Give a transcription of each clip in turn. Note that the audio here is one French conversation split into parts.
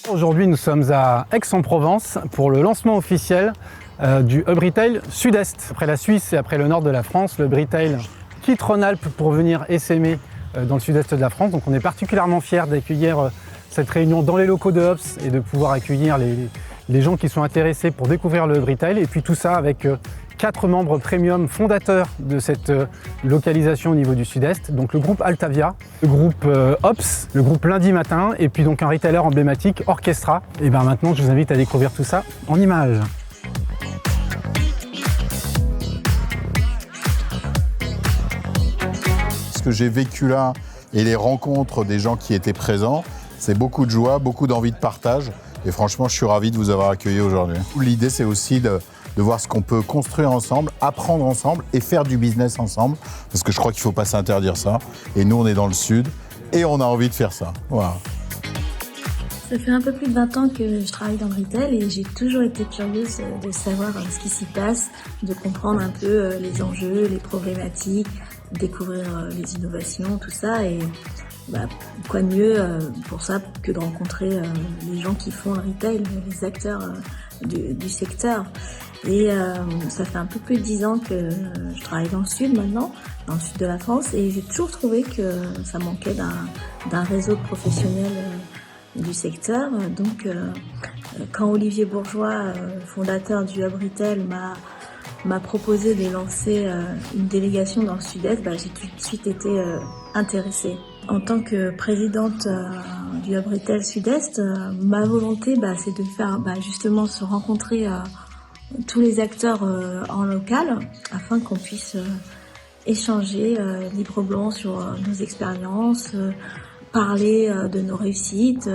Aujourd'hui, nous sommes à Aix-en-Provence pour le lancement officiel du Hub Retail Sud-Est. Après la Suisse et après le nord de la France, le Hub Retail quitte Rhône-Alpes pour venir essaimer dans le sud-est de la France. Donc on est particulièrement fiers d'accueillir cette réunion dans les locaux de Hubs et de pouvoir accueillir les gens qui sont intéressés pour découvrir le Hub Retail. Et puis tout ça avec 4 membres premium fondateurs de cette localisation au niveau du Sud-Est. Donc le groupe Altavia, le groupe Ops, le groupe Lundi Matin et puis donc un retailer emblématique, Orchestra. Et bien maintenant, je vous invite à découvrir tout ça en images. Ce que j'ai vécu là et les rencontres des gens qui étaient présents, c'est beaucoup de joie, beaucoup d'envie de partage. Et franchement, je suis ravi de vous avoir accueilli aujourd'hui. L'idée, c'est aussi de voir ce qu'on peut construire ensemble, apprendre ensemble et faire du business ensemble. Parce que je crois qu'il ne faut pas s'interdire ça. Et nous, on est dans le Sud et on a envie de faire ça. Voilà. Ça fait un peu plus de 20 ans que je travaille dans le retail et j'ai toujours été curieuse de savoir ce qui s'y passe, de comprendre un peu les enjeux, les problématiques, découvrir les innovations, tout ça. Et quoi de mieux pour ça que de rencontrer les gens qui font le retail, les acteurs du secteur. Et ça fait un peu plus de 10 ans que je travaille dans le sud maintenant, dans le sud de la France, et j'ai toujours trouvé que ça manquait d'un réseau de professionnels du secteur. Donc quand Olivier Bourgeois, fondateur du Hub Retail, m'a proposé de lancer une délégation dans le sud-est, j'ai tout de suite été intéressée. En tant que présidente du Hub Retail Sud-Est, ma volonté c'est de faire justement se rencontrer tous les acteurs en local afin qu'on puisse échanger librement sur nos expériences, parler de nos réussites,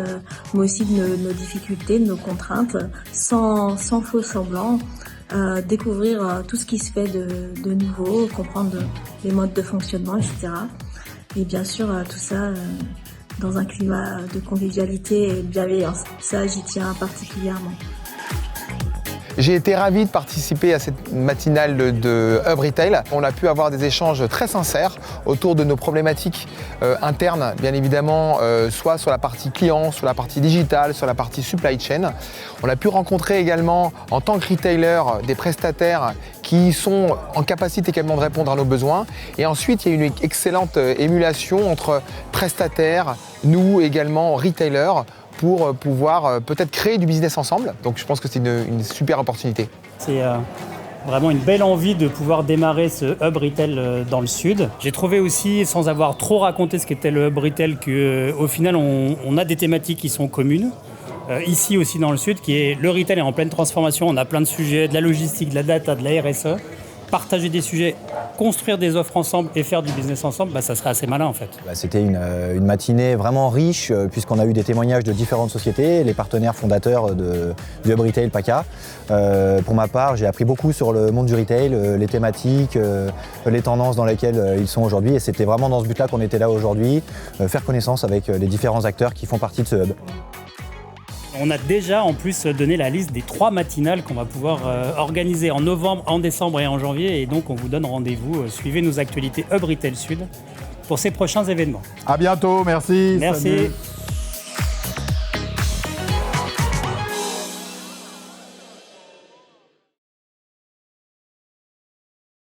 mais aussi de nos difficultés, de nos contraintes, sans faux semblant. Découvrir tout ce qui se fait de nouveau, comprendre les modes de fonctionnement, etc. Et bien sûr, tout ça dans un climat de convivialité et de bienveillance. Ça, j'y tiens particulièrement. J'ai été ravi de participer à cette matinale de Hub Retail. On a pu avoir des échanges très sincères autour de nos problématiques internes, bien évidemment, soit sur la partie client, sur la partie digitale, sur la partie supply chain. On a pu rencontrer également, en tant que retailer, des prestataires qui sont en capacité également de répondre à nos besoins. Et ensuite, il y a une excellente émulation entre prestataires, nous également, retailers, pour pouvoir peut-être créer du business ensemble. Donc je pense que c'est une super opportunité. C'est vraiment une belle envie de pouvoir démarrer ce Hub Retail dans le Sud. J'ai trouvé aussi, sans avoir trop raconté ce qu'était le Hub Retail, qu'au final on a des thématiques qui sont communes. Ici aussi dans le Sud, qui est le retail est en pleine transformation. On a plein de sujets, de la logistique, de la data, de la RSE. Partager des sujets, construire des offres ensemble et faire du business ensemble, ça serait assez malin en fait. C'était une matinée vraiment riche puisqu'on a eu des témoignages de différentes sociétés, les partenaires fondateurs du Hub Retail PACA. Pour ma part, j'ai appris beaucoup sur le monde du retail, les thématiques, les tendances dans lesquelles ils sont aujourd'hui, et c'était vraiment dans ce but-là qu'on était là aujourd'hui, faire connaissance avec les différents acteurs qui font partie de ce hub. On a déjà en plus donné la liste des 3 matinales qu'on va pouvoir organiser en novembre, en décembre et en janvier. Et donc on vous donne rendez-vous. Suivez nos actualités Hub Retail Sud pour ces prochains événements. À bientôt, merci. Merci. Salut.